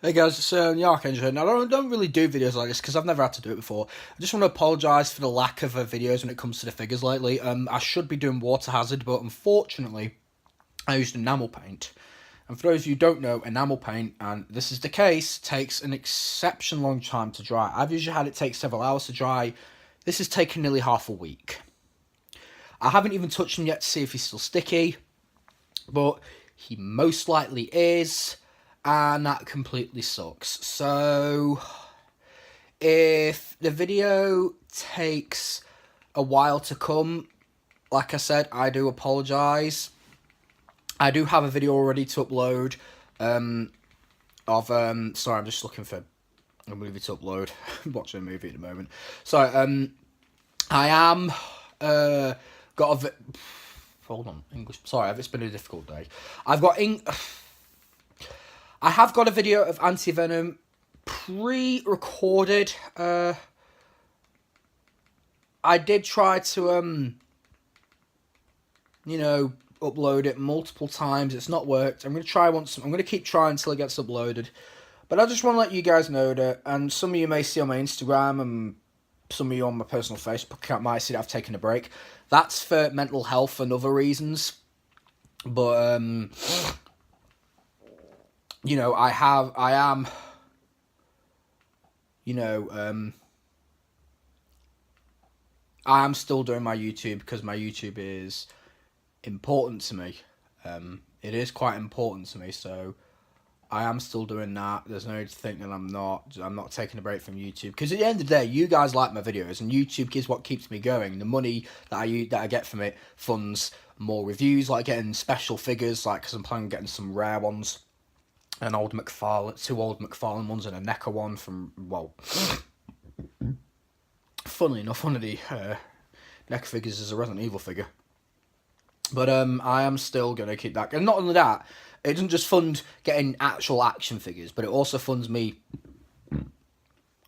Hey guys, it's the Archangel here. Now, I don't really do videos like this because I've never had to do it before. I just want to apologise for the lack of videos when it comes to the figures lately. I should be doing water hazard, but unfortunately, I used enamel paint. And for those of you who don't know, enamel paint, and this is the case, takes an exception long time to dry. I've usually had it take several hours to dry. This has taken nearly half a week. I haven't even touched him yet to see if he's still sticky, but he most likely is. And that completely sucks. So, if the video takes a while to come, like I said, I do apologise. I do have a video already to upload. Sorry, I'm just looking for a movie to upload. I'm watching a movie at the moment. Sorry, I am got a. Hold on, English. Sorry, it's been a difficult day. I have got a video of Anti-Venom pre-recorded. I did try to, upload it multiple times. It's not worked. I'm going to try once. I'm going to keep trying until it gets uploaded. But I just want to let you guys know that, and some of you may see on my Instagram and some of you on my personal Facebook account might see that I've taken a break. That's for mental health and other reasons. But, I am still doing my YouTube because my YouTube is important to me. It is quite important to me, so I am still doing that. There's no need to think that I'm not taking a break from YouTube, because at the end of the day, you guys like my videos, and YouTube is what keeps me going. The money that I get from it funds more reviews, like getting special figures, like because I'm planning on getting some rare ones. Two old McFarlane ones and a NECA one from, funnily enough, one of the NECA figures is a Resident Evil figure. But I am still going to keep that. And not only that, it doesn't just fund getting actual action figures, but it also funds me...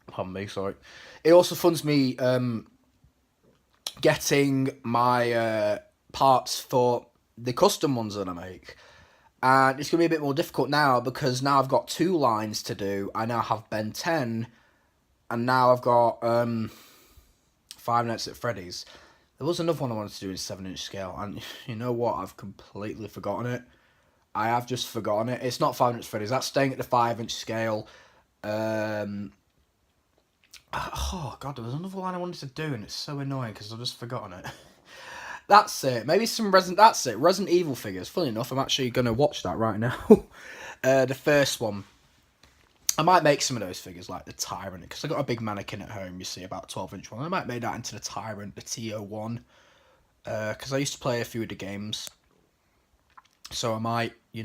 Pardon me, sorry. It also funds me getting my parts for the custom ones that I make. And it's going to be a bit more difficult now, because now I've got 2 lines to do. I now have Ben 10, and now I've got Five Nights at Freddy's. There was another one I wanted to do in 7-inch scale, and you know what? I've completely forgotten it. I have just forgotten it. It's not Five Nights at Freddy's. That's staying at the 5-inch scale. Oh, God, there was another one I wanted to do, and it's so annoying because I've just forgotten it. That's it. Maybe some Resident Evil figures. Funny enough, I'm actually going to watch that right now. The first one. I might make some of those figures, like the Tyrant, because I've got a big mannequin at home, you see, about 12-inch one. I might make that into the Tyrant, the TO1, because I used to play a few of the games. So I might, do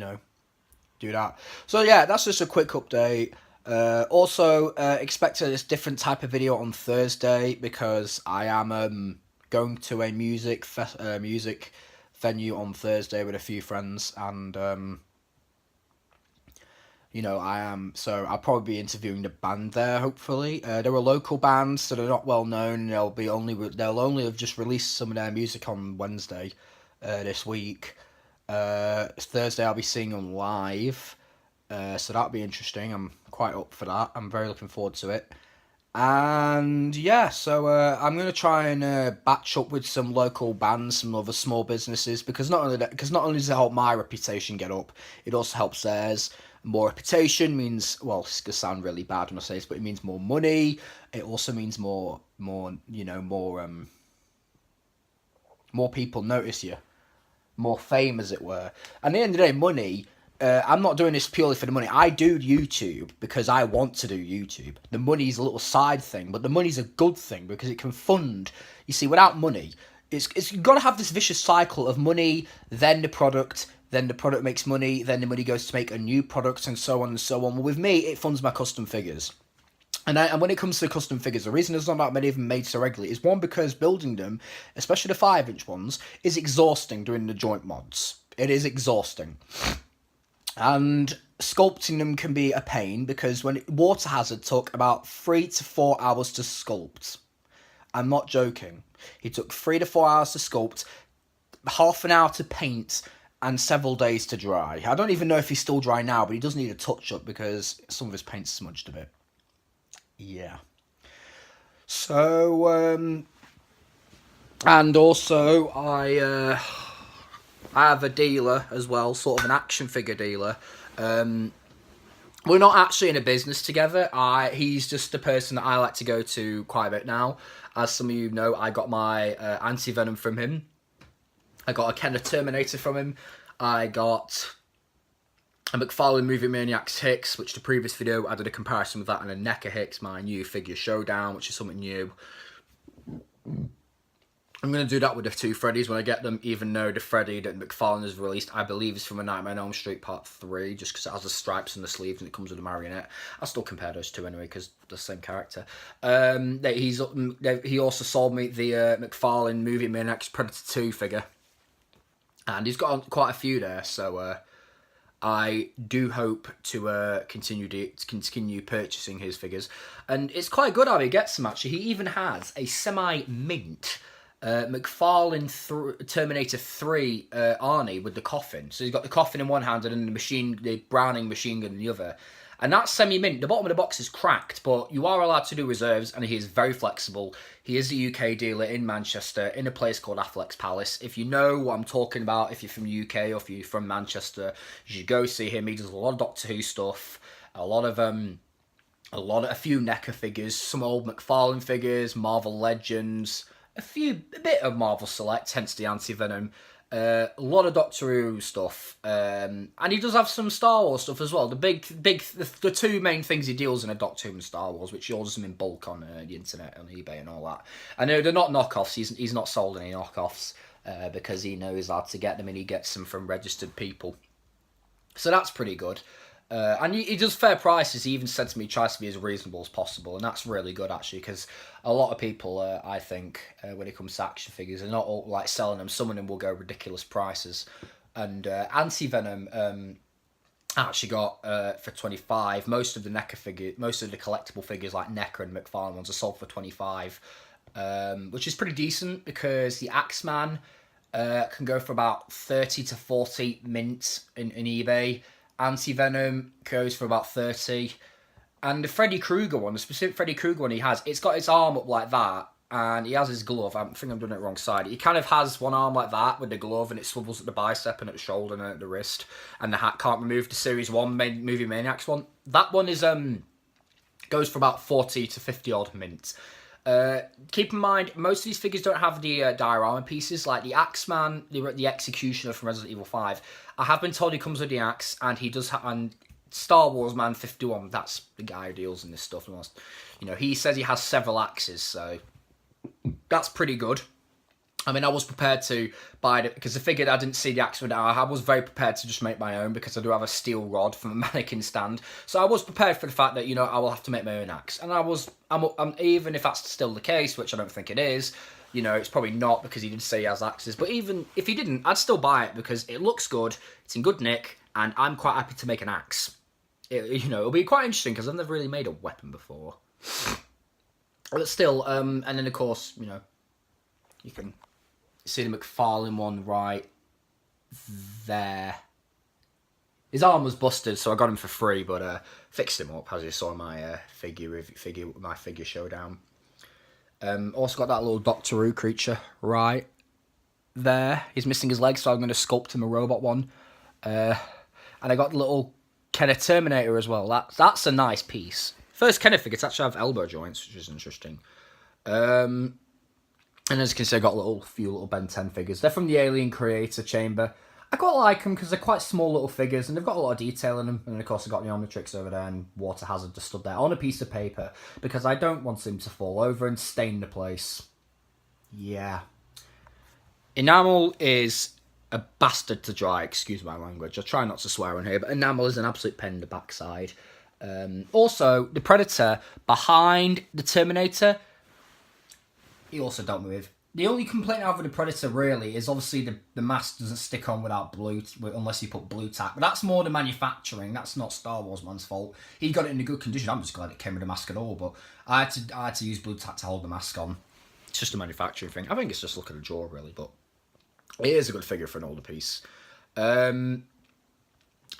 that. So yeah, that's just a quick update. Also, expect a different type of video on Thursday, because I am... going to a music venue on Thursday with a few friends, and I'll probably be interviewing the band there. Hopefully, they're a local band, so they're not well known. They'll only have just released some of their music on Wednesday, this week. Thursday I'll be seeing them live, so that'll be interesting. I'm quite up for that. I'm very looking forward to it. And yeah, so I'm gonna try and batch up with some local bands, some other small businesses, because not only does it help my reputation get up, it also helps theirs. More reputation means, well, it's gonna sound really bad when I say this, but it means more money. It also means more people notice you, more fame, as it were. And at the end of the day, money. I'm not doing this purely for the money. I do YouTube because I want to do YouTube. The money's a little side thing, but the money's a good thing because it can fund. You see, without money, you've got to have this vicious cycle of money, then the product makes money, then the money goes to make a new product, and so on and so on. Well, with me, it funds my custom figures. And when it comes to custom figures, the reason there's not that many of them made so regularly is, one, because building them, especially the 5-inch ones, is exhausting doing the joint mods. It is exhausting. And sculpting them can be a pain, because Water Hazard took about 3 to 4 hours to sculpt. I'm not joking. He took 3 to 4 hours to sculpt, half an hour to paint, and several days to dry. I don't even know if he's still dry now, but he does need a touch-up because some of his paint's smudged a bit. Yeah. So, and also I have a dealer as well, sort of an action figure dealer. We're not actually in a business together. He's just a person that I like to go to quite a bit now. As some of you know, I got my Anti-Venom from him. I got a Kenner Terminator from him. I got a McFarlane Movie Maniacs Hicks, which the previous video I did a comparison with that, and a NECA Hicks, my new figure showdown, which is something new. I'm going to do that with the two Freddys when I get them, even though the Freddy that McFarlane has released, I believe, is from A Nightmare on Elm Street Part 3, just because it has the stripes and the sleeves and it comes with a marionette. I'll still compare those two anyway, because they're the same character. He also sold me the McFarlane Movie Maniacs Predator 2 figure. And he's got quite a few there, so I do hope to continue purchasing his figures. And it's quite good how he gets them, actually. He even has a semi-mint McFarlane Terminator 3 Arnie with the coffin. So he's got the coffin in one hand and then the Browning machine gun in the other. And that's semi-mint. The bottom of the box is cracked, but you are allowed to do reserves, and he is very flexible. He is a UK dealer in Manchester, in a place called Affleck's Palace. If you know what I'm talking about, if you're from the UK or if you're from Manchester, you should go see him. He does a lot of Doctor Who stuff, a few NECA figures, some old McFarlane figures, Marvel Legends, a bit of Marvel Select, hence the Anti-Venom. A lot of Doctor Who stuff, and he does have some Star Wars stuff as well. The two main things he deals in are Doctor Who and Star Wars, which he orders them in bulk on the internet, on eBay and all that. I know they're not knockoffs. He's not sold any knockoffs because he knows how to get them, and he gets them from registered people. So that's pretty good. And he does fair prices. He even said to me he tries to be as reasonable as possible, and that's really good, actually, because a lot of people, I think, when it comes to action figures, are not all like selling them. Some of them will go ridiculous prices. And Anti-Venom actually got, for 25, most of the collectible figures like NECA and McFarlane ones are sold for 25, which is pretty decent, because the Axeman can go for about 30 to 40 mint in eBay. Anti-Venom goes for about 30. And the Freddy Krueger one, the specific Freddy Krueger one he has, it's got its arm up like that, and he has his glove. I think I'm doing it wrong side. He kind of has one arm like that with the glove, and it swivels at the bicep and at the shoulder and at the wrist. And the hat can't remove the Series 1 Movie Maniacs one. That one is goes for about 40 to 50 odd mint. Keep in mind, most of these figures don't have the diorama pieces, like the Axeman, the Executioner from Resident Evil 5. I have been told he comes with the axe, and he does have, and Star Wars Man 51, that's the guy who deals in this stuff. He says he has several axes, so that's pretty good. I mean, I was prepared to buy it, because I figured I didn't see the axe with it. I was very prepared to just make my own, because I do have a steel rod from a mannequin stand. So I was prepared for the fact that, I will have to make my own axe. And I'm even if that's still the case, which I don't think it is, it's probably not, because he did say he has axes. But even if he didn't, I'd still buy it, because it looks good, it's in good nick, and I'm quite happy to make an axe. It'll be quite interesting, because I've never really made a weapon before. But still, and then of course, you can see the McFarlane one right there. His arm was busted, so I got him for free, but fixed him up, as you saw in my figure showdown. Also got that little Doctor Who creature right there. He's missing his legs, so I'm going to sculpt him a robot one. And I got the little Kenner Terminator as well. That's a nice piece. First Kenner figure to actually have elbow joints, which is interesting. And as you can see, I got a few little Ben 10 figures. They're from the Alien Creator Chamber. I quite like them because they're quite small little figures, and they've got a lot of detail in them. And of course, I've got the Omnitrix over there and Water Hazard just stood there on a piece of paper, because I don't want him to fall over and stain the place. Yeah. Enamel is a bastard to dry, excuse my language. I try not to swear on here, but enamel is an absolute pain in the backside. Also, the Predator behind the Terminator, he also dealt with. The only complaint I have with the Predator, really, is obviously the mask doesn't stick on without unless you put blue tack. But that's more the manufacturing. That's not Star Wars Man's fault. He got it in a good condition. I'm just glad it came with a mask at all. But I had to use blue tack to hold the mask on. It's just a manufacturing thing. I think it's just look at the jaw, really. But it is a good figure for an older piece. And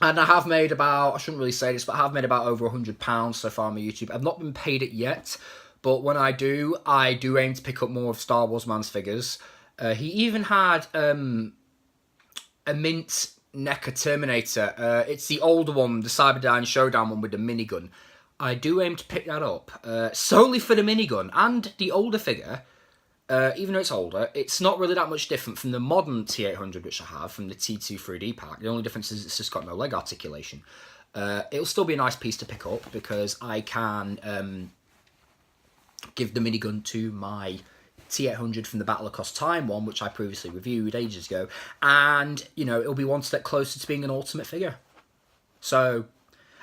I have made about, I shouldn't really say this, but I have made about over £100 so far on my YouTube. I've not been paid it yet, but when I do aim to pick up more of Star Wars Man's figures. He even had a mint NECA Terminator. It's the older one, the Cyberdyne Showdown one with the minigun. I do aim to pick that up solely for the minigun and the older figure. Even though it's older, it's not really that much different from the modern T800 which I have from the T2 3D pack. The only difference is it's just got no leg articulation. It'll still be a nice piece to pick up because I can give the minigun to my T800 from the Battle Across Time one, which I previously reviewed ages ago, and you know it'll be one step closer to being an ultimate figure. So,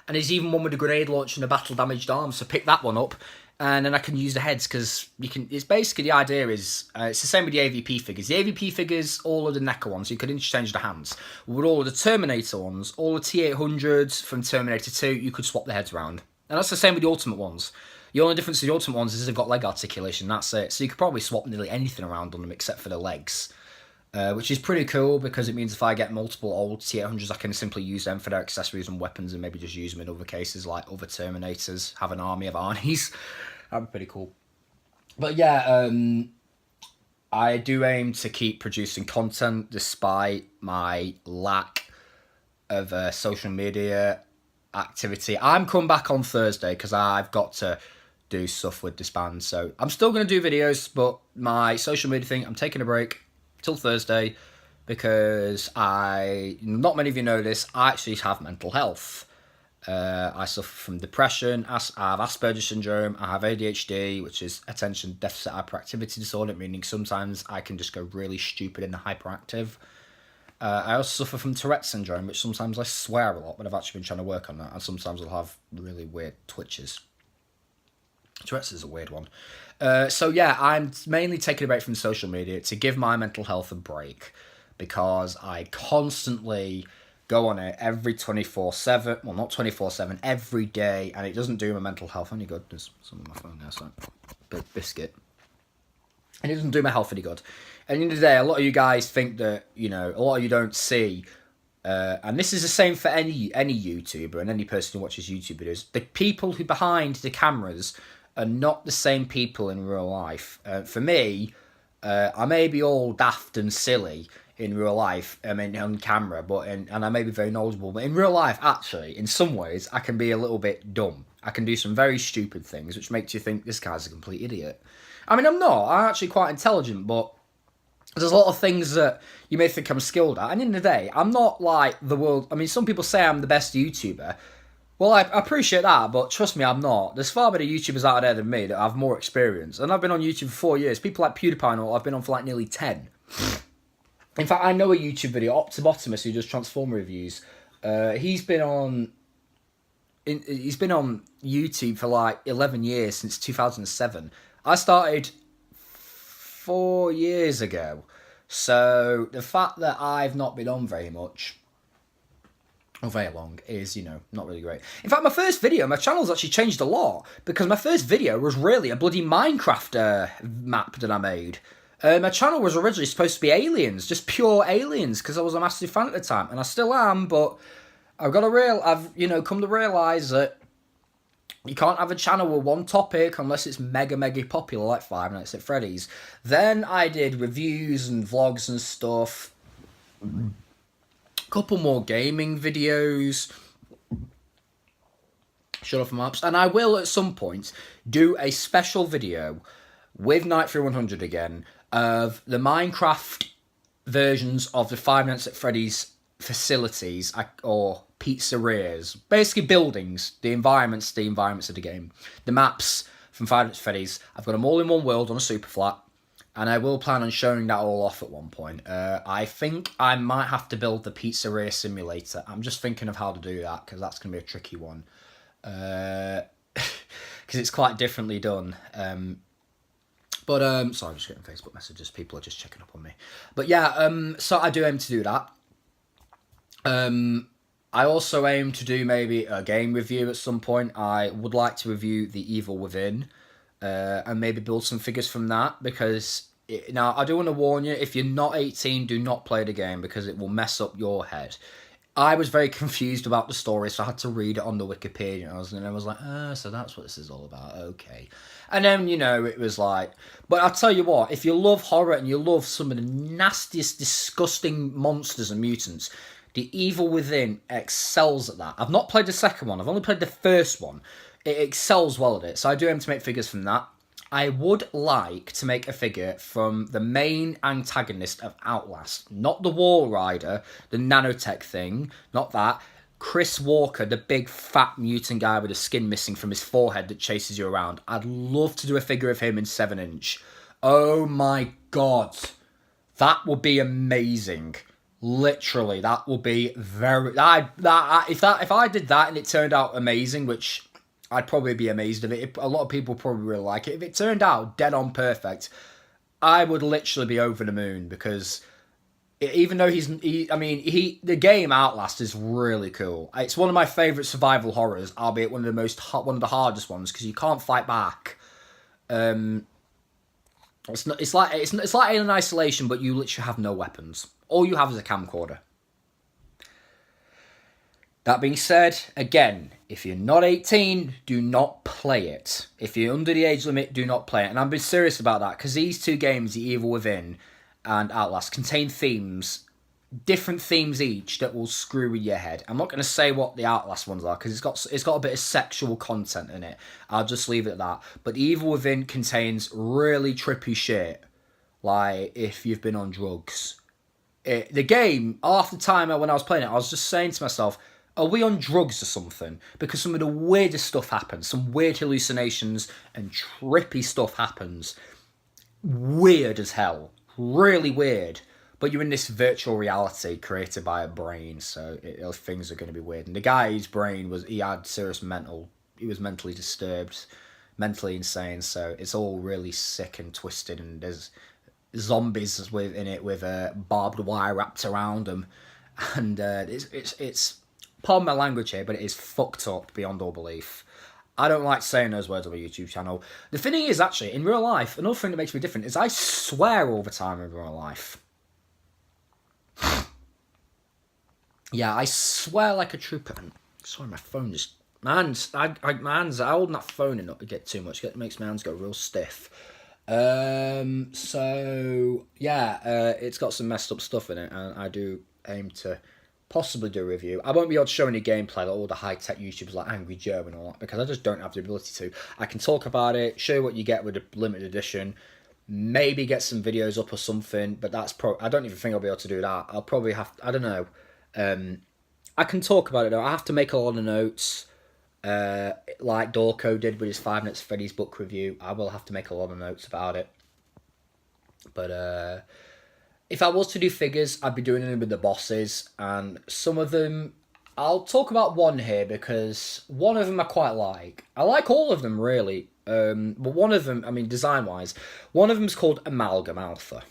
and there's even one with a grenade launcher and a battle damaged arm, so pick that one up. And then I can use the heads because you can. It's basically the idea is it's the same with the AVP figures. The AVP figures, all of the NECA ones, you could interchange the hands. With all of the Terminator ones, all the T800s from Terminator 2, you could swap the heads around. And that's the same with the Ultimate ones. The only difference with the Ultimate ones is they've got leg articulation. That's it. So you could probably swap nearly anything around on them except for the legs, which is pretty cool because it means if I get multiple old T800s, I can simply use them for their accessories and weapons, and maybe just use them in other cases like other Terminators. Have an army of Arnies. That'd be pretty cool. But yeah, I do aim to keep producing content despite my lack of social media activity. I'm coming back on Thursday because I've got to do stuff with this band. So I'm still going to do videos, but my social media thing, I'm taking a break till Thursday because not many of you know this, I actually have mental health. I suffer from depression, I have Asperger's syndrome, I have ADHD, which is attention deficit hyperactivity disorder, meaning sometimes I can just go really stupid and hyperactive. I also suffer from Tourette's syndrome, which sometimes I swear a lot, but I've actually been trying to work on that, and sometimes I'll have really weird twitches. Tourette's is a weird one. So yeah, I'm mainly taking a break from social media to give my mental health a break, because I constantly go on it every 24/7, well not 24/7, every day, and it doesn't do my mental health any good. There's some of my phone there, so big biscuit. And it doesn't do my health any good. At the end of the day, a lot of you guys think that, you know, a lot of you don't see, and this is the same for any YouTuber and any person who watches YouTube videos, the people who behind the cameras are not the same people in real life. For me, I may be all daft and silly in real life, I mean, on camera, and I may be very knowledgeable, but in real life, actually, in some ways, I can be a little bit dumb. I can do some very stupid things, which makes you think this guy's a complete idiot. I mean, I'm not. I'm actually quite intelligent, but there's a lot of things that you may think I'm skilled at. And in the day, I'm not like the world. I mean, some people say I'm the best YouTuber. Well, I appreciate that, but trust me, I'm not. There's far better YouTubers out there than me that have more experience. And I've been on YouTube for 4 years. People like PewDiePie and all, I've been on for like nearly 10. In fact, I know a YouTube video, Optimus, who does Transformer reviews. He's been on YouTube for like 11 years, since 2007. I started 4 years ago. So the fact that I've not been on very much, or very long, is, you know, not really great. In fact, my first video, my channel's actually changed a lot, because my first video was really a bloody Minecraft map that I made. My channel was originally supposed to be aliens, just pure aliens, because I was a massive fan at the time, and I still am. But I've come to realise that you can't have a channel with one topic unless it's mega popular, like Five Nights at Freddy's. Then I did reviews and vlogs and stuff. A couple more gaming videos. Shut off maps. And I will at some point do a special video with Night 100 again of the Minecraft versions of the Five Nights at Freddy's facilities or pizzerias, basically buildings, the environments of the game, the maps from Five Nights at Freddy's. I've got them all in one world on a super flat, and I will plan on showing that all off at one point. I think I might have to build the pizzeria simulator. I'm just thinking of how to do that, because that's going to be a tricky one, because it's quite differently done. Sorry, I'm just getting Facebook messages. People are just checking up on me. But yeah, so I do aim to do that. I also aim to do maybe a game review at some point. I would like to review The Evil Within, and maybe build some figures from that, because Now, I do want to warn you, if you're not 18, do not play the game because it will mess up your head. I was very confused about the story, so I had to read it on the Wikipedia, and I was like, so that's what this is all about, okay. And then, it was like... But I'll tell you what, if you love horror and you love some of the nastiest, disgusting monsters and mutants, The Evil Within excels at that. I've not played the second one, I've only played the first one. It excels well at it, so I do aim to make figures from that. I would like to make a figure from the main antagonist of Outlast. Not the Wall Rider, the nanotech thing, not that. Chris Walker, the big fat mutant guy with the skin missing from his forehead that chases you around. I'd love to do a figure of him in 7-inch. Oh my god. That would be amazing. Literally, that would be very... If I did that and it turned out amazing, which... I'd probably be amazed of it. A lot of people probably really like it. If it turned out dead on perfect, I would literally be over the moon because even though the game Outlast is really cool. It's one of my favourite survival horrors, albeit one of the hardest ones because you can't fight back. It's like Alien Isolation, but you literally have no weapons. All you have is a camcorder. That being said, again, if you're not 18, do not play it. If you're under the age limit, do not play it. And I'm being serious about that, because these two games, The Evil Within and Outlast, contain themes, different themes each, that will screw with your head. I'm not going to say what the Outlast ones are, because it's got a bit of sexual content in it. I'll just leave it at that. But The Evil Within contains really trippy shit, like if you've been on drugs. The game, half the time when I was playing it, I was just saying to myself, are we on drugs or something? Because some of the weirdest stuff happens. Some weird hallucinations and trippy stuff happens. Weird as hell. Really weird. But you're in this virtual reality created by a brain, so things are going to be weird. And the guy's brain he had serious he was mentally disturbed, mentally insane, so it's all really sick and twisted, and there's zombies in it with barbed wire wrapped around them. And it's pardon my language here, but it is fucked up beyond all belief. I don't like saying those words on my YouTube channel. The thing is, actually, in real life, another thing that makes me different is I swear all the time in real life. Yeah, I swear like a trooper. Sorry, my phone just... My hands, I holding that phone and not to get too much. It makes my hands go real stiff. So, yeah, it's got some messed up stuff in it, and I do aim to possibly do a review. I won't be able to show any gameplay like all the high-tech YouTubers like Angry Joe and all that, because I just don't have the ability to. I can talk about it, show you what you get with the limited edition, maybe get some videos up or something, but that's I don't even think I'll be able to do that. I'll probably have I don't know. I can talk about it though. I have to make a lot of notes, like Dorco did with his 5 Nights at Freddy's book review. I will have to make a lot of notes about it. But if I was to do figures, I'd be doing them with the bosses, and some of them, I'll talk about one here because one of them I quite like. I like all of them really, but one of them, I mean design-wise, one of them is called Amalgam Alpha.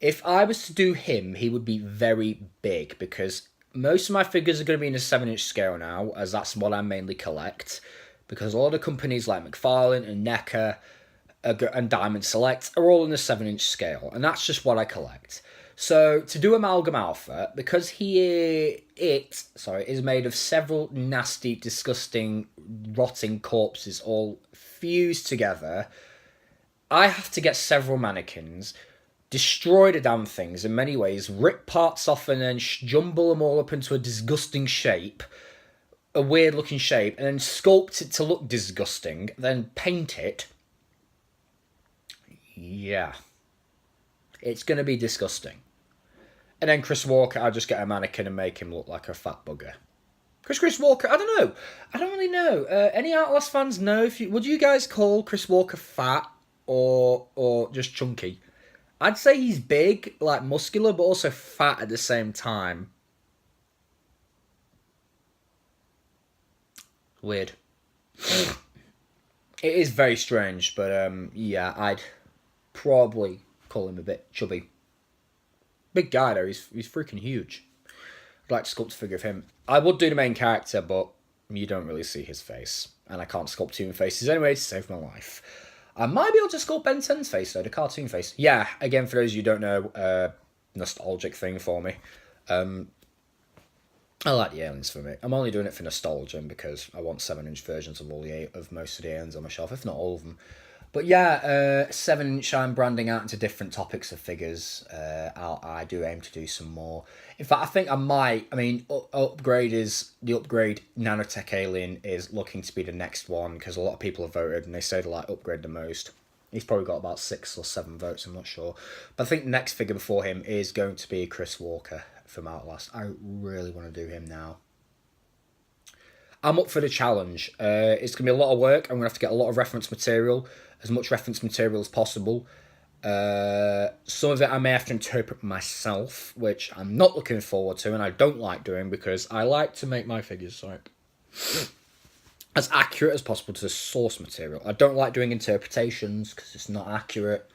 If I was to do him, he would be very big because most of my figures are going to be in a 7-inch scale now, as that's what I mainly collect, because a lot of companies like McFarlane and NECA and Diamond Select are all in the 7-inch scale, and that's just what I collect. So to do Amalgam Alpha, because is made of several nasty, disgusting, rotting corpses all fused together, I have to get several mannequins, destroy the damn things in many ways, rip parts off and then jumble them all up into a disgusting shape, a weird looking shape, and then sculpt it to look disgusting, then paint it. Yeah. It's going to be disgusting. And then Chris Walker, I'll just get a mannequin and make him look like a fat bugger. Chris Walker, I don't know. I don't really know. Any Outlast fans know? Would you guys call Chris Walker fat or just chunky? I'd say he's big, like muscular, but also fat at the same time. Weird. It is very strange, but yeah, I'd probably call him a bit chubby. Big guy though, he's freaking huge. I'd like to sculpt a figure of him. I would do the main character, but you don't really see his face. And I can't sculpt human faces anyway to save my life. I might be able to sculpt Ben 10's face, though, the cartoon face. Yeah, again, for those of you who don't know, nostalgic thing for me. I like the aliens for me. I'm only doing it for nostalgia and because I want 7-inch versions of of most of the aliens on my shelf, if not all of them. But yeah, 7-inch I'm branding out into different topics of figures. I do aim to do some more. In fact, I think I might. I mean, upgrade Nanotech Alien is looking to be the next one because a lot of people have voted and they say they like upgrade the most. He's probably got about 6 or 7 votes, I'm not sure. But I think the next figure before him is going to be Chris Walker from Outlast. I really want to do him now. I'm up for the challenge. It's going to be a lot of work. I'm going to have to get a lot of reference material, as much reference material as possible. Some of it I may have to interpret myself, which I'm not looking forward to, and I don't like doing because I like to make my figures as accurate as possible to the source material. I don't like doing interpretations because it's not accurate,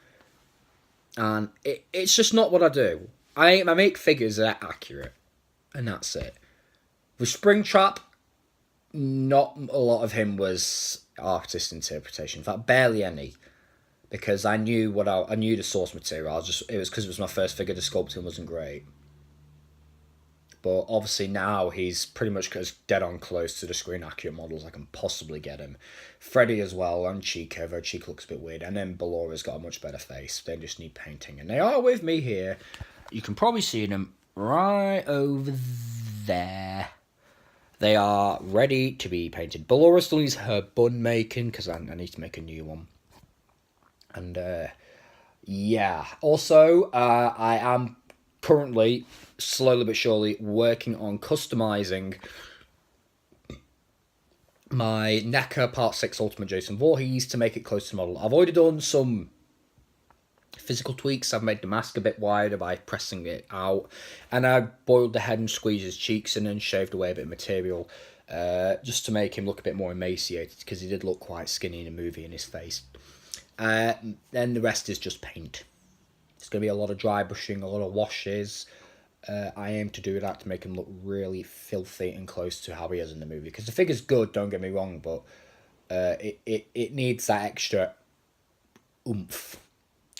and it's just not what I do. I make figures that are accurate, and that's it. With Springtrap, not a lot of him was artist interpretation. In fact, barely any, because I knew I knew the source material. It was because it was my first figure. The sculpting wasn't great, but obviously now he's pretty much as dead on close to the screen accurate models I can possibly get him. Freddy as well, and Chica, though Chica looks a bit weird, and then Ballora's got a much better face. They just need painting, and they are with me here. You can probably see them right over there. They are ready to be painted. Ballora still needs her bun making because I need to make a new one. And yeah, also I am currently, slowly but surely, working on customizing my NECA Part 6 Ultimate Jason Voorhees to make it close to model. I've already done some physical tweaks. I've made the mask a bit wider by pressing it out, and I boiled the head and squeezed his cheeks and then shaved away a bit of material just to make him look a bit more emaciated because he did look quite skinny in the movie in his face. Then the rest is just paint. It's going to be a lot of dry brushing, a lot of washes. I aim to do that to make him look really filthy and close to how he is in the movie, because the figure's good, don't get me wrong, but it needs that extra oomph.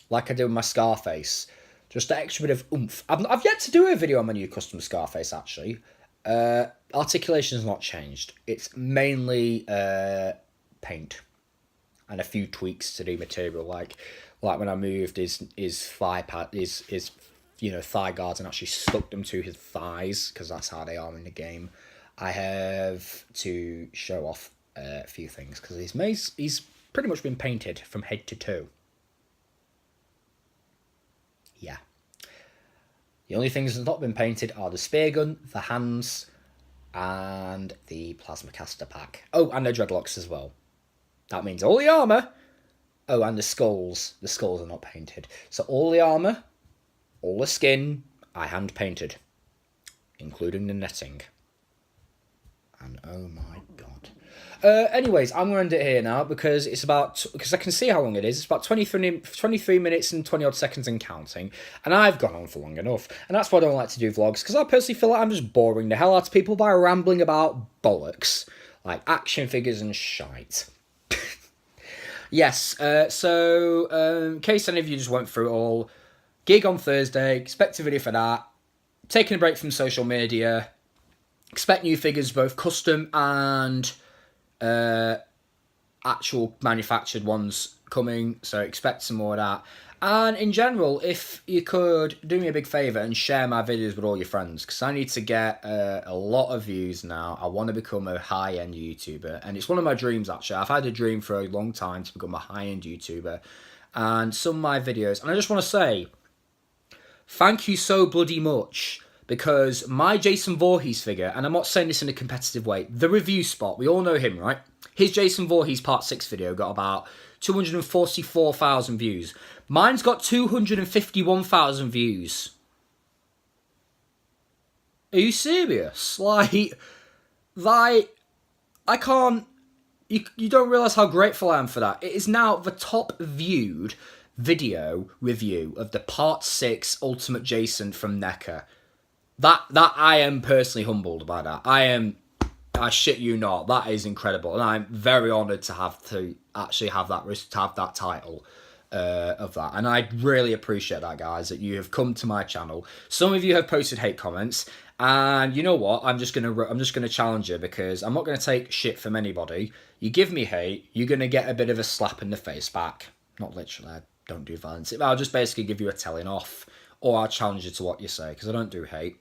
Like I did with my Scarface. Just that extra bit of oomph. I've yet to do a video on my new custom Scarface, actually. Articulation's not changed. It's mainly paint. And a few tweaks to the material. Like when I moved his thigh pad, his thigh guards, and actually stuck them to his thighs, because that's how they are in the game. I have to show off a few things, because he's pretty much been painted from head to toe. Yeah. The only things that have not been painted are the spear gun, the hands, and the plasma caster pack. Oh, and the dreadlocks as well. That means all the armour. Oh, and the skulls. The skulls are not painted. So all the armour, all the skin, I hand painted, including the netting. And oh my god. Anyways, I'm going to end it here now because I can see how long it is. It's about 23 minutes and 20 odd seconds and counting. And I've gone on for long enough. And that's why I don't like to do vlogs, because I personally feel like I'm just boring the hell out of people by rambling about bollocks. Like action figures and shite. Yes, so in case any of you just went through it all, gig on Thursday, expect a video for that. Taking a break from social media. Expect new figures, both custom and actual manufactured ones coming, so expect some more of that. And in general, if you could do me a big favour and share my videos with all your friends, because I need to get a lot of views now. I want to become a high-end YouTuber, and it's one of my dreams, actually. I've had a dream for a long time to become a high-end YouTuber, and some of my videos, and I just want to say thank you so bloody much, because my Jason Voorhees figure, and I'm not saying this in a competitive way, the review spot, we all know him, right? His Jason Voorhees Part 6 video got about 244,000 views. Mine's got 251,000 views. Are you serious? Like, I can't... You don't realise how grateful I am for that. It is now the top viewed video review of the Part 6 Ultimate Jason from NECA. That I am personally humbled by that. I am I shit you not, that is incredible, and I'm very honoured to actually have that title of that, and I really appreciate that, guys, that you have come to my channel. Some of you have posted hate comments, and you know what? I'm just gonna challenge you, because I'm not gonna take shit from anybody. You give me hate, you're gonna get a bit of a slap in the face back. Not literally, I don't do violence. I'll just basically give you a telling off, or I'll challenge you to what you say, because I don't do hate.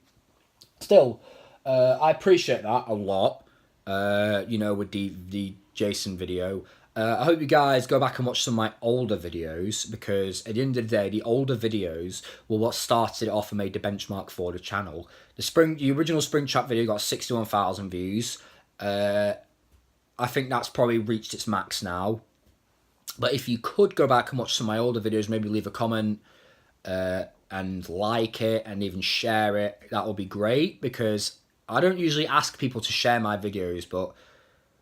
Still, I appreciate that a lot. You know, with the Jason video. I hope you guys go back and watch some of my older videos, because at the end of the day, the older videos were what started it off and made the benchmark for the channel. The original Spring Trap video got 61,000 views. I think that's probably reached its max now. But if you could go back and watch some of my older videos, maybe leave a comment and like it and even share it, that would be great, because I don't usually ask people to share my videos, but,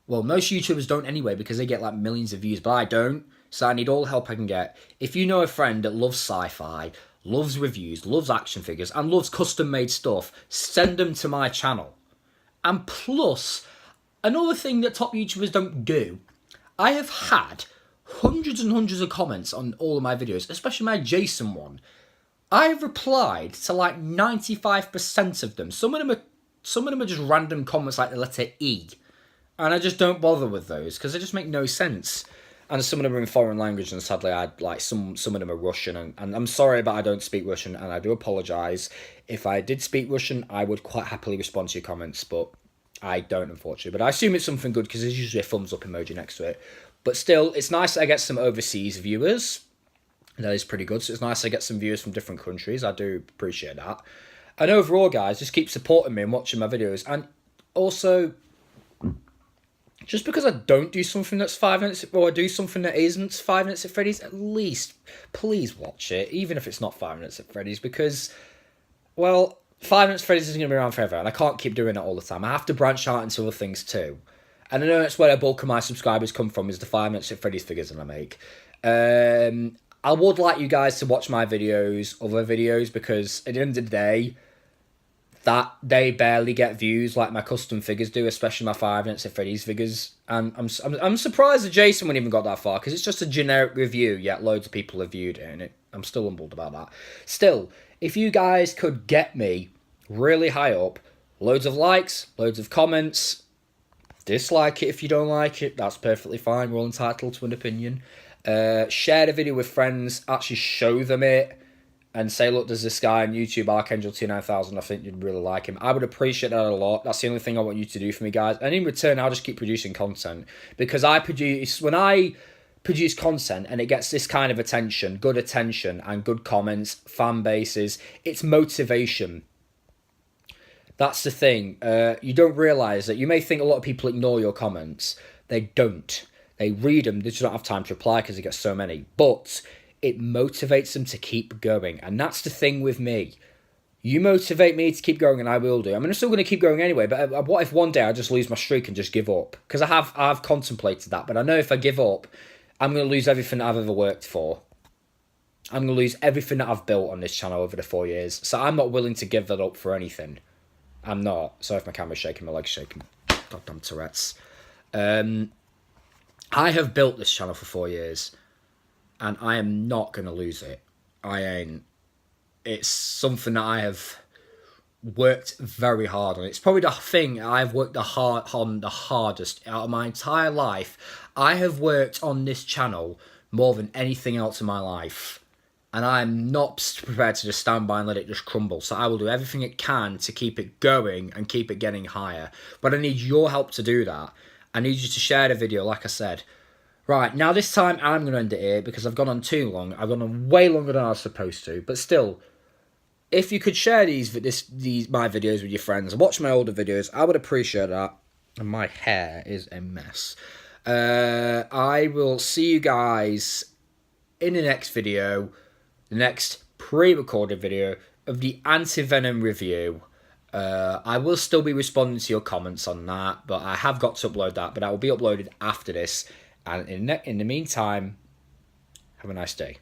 well, most YouTubers don't anyway, because they get like millions of views, but I don't, so I need all the help I can get. If you know a friend that loves sci-fi, loves reviews, loves action figures, and loves custom-made stuff, send them to my channel. And plus, another thing that top YouTubers don't do, I have had hundreds and hundreds of comments on all of my videos, especially my Jason one. I've replied to like 95% of them. Some of them are just random comments like the letter E. And I just don't bother with those, because they just make no sense. And some of them are in foreign language, and sadly, some of them are Russian. And I'm sorry, but I don't speak Russian, and I do apologise. If I did speak Russian, I would quite happily respond to your comments, but I don't, unfortunately. But I assume it's something good, because there's usually a thumbs up emoji next to it. But still, it's nice that I get some overseas viewers. That is pretty good. So it's nice I get some viewers from different countries. I do appreciate that. And overall, guys, just keep supporting me and watching my videos. And also, just because I don't do something that's 5 minutes, or I do something that isn't 5 Minutes at Freddy's, at least, please watch it, even if it's not 5 Minutes at Freddy's, because, well, 5 Minutes at Freddy's isn't going to be around forever, and I can't keep doing it all the time. I have to branch out into other things too. And I know that's where a bulk of my subscribers come from, is the 5 Minutes at Freddy's figures that I make. I would like you guys to watch my videos, other videos, because at the end of the day, that they barely get views like my custom figures do, especially my 5 Minutes at Freddy's figures. And I'm surprised that Jason wouldn't even got that far, because it's just a generic review, yet loads of people have viewed it, and I'm still humbled about that. Still, if you guys could get me really high up, loads of likes, loads of comments, dislike it if you don't like it, that's perfectly fine, we're all entitled to an opinion. Share the video with friends, actually show them it, and say, look, there's this guy on YouTube, Archangel29000, I think you'd really like him. I would appreciate that a lot. That's the only thing I want you to do for me, guys. And in return, I'll just keep producing content, because when I produce content and it gets this kind of attention, good attention and good comments, fan bases, it's motivation. That's the thing. You don't realise that. You may think a lot of people ignore your comments. They don't. They read them, they just don't have time to reply because they get so many. But it motivates them to keep going. And that's the thing with me. You motivate me to keep going, and I will do. I mean, I'm still going to keep going anyway, but what if one day I just lose my streak and just give up? Because I've contemplated that, but I know if I give up, I'm going to lose everything that I've ever worked for. I'm going to lose everything that I've built on this channel over the 4 years. So I'm not willing to give that up for anything. I'm not. Sorry if my camera's shaking, my leg's shaking. Goddamn Tourette's. I have built this channel for 4 years, and I am not going to lose it. I ain't. It's something that I have worked very hard on. It's probably the thing I've worked the hardest out of my entire life. I have worked on this channel more than anything else in my life. And I'm not prepared to just stand by and let it just crumble. So I will do everything it can to keep it going and keep it getting higher. But I need your help to do that. I need you to share the video, like I said. Right, now this time I'm going to end it here because I've gone on too long. I've gone on way longer than I was supposed to. But still, if you could share my videos with your friends and watch my older videos, I would appreciate that. And my hair is a mess. I will see you guys in the next video. The next pre-recorded video of the Anti-Venom review. I will still be responding to your comments on that, but I have got to upload that, but I will be uploaded after this. And in the meantime, have a nice day.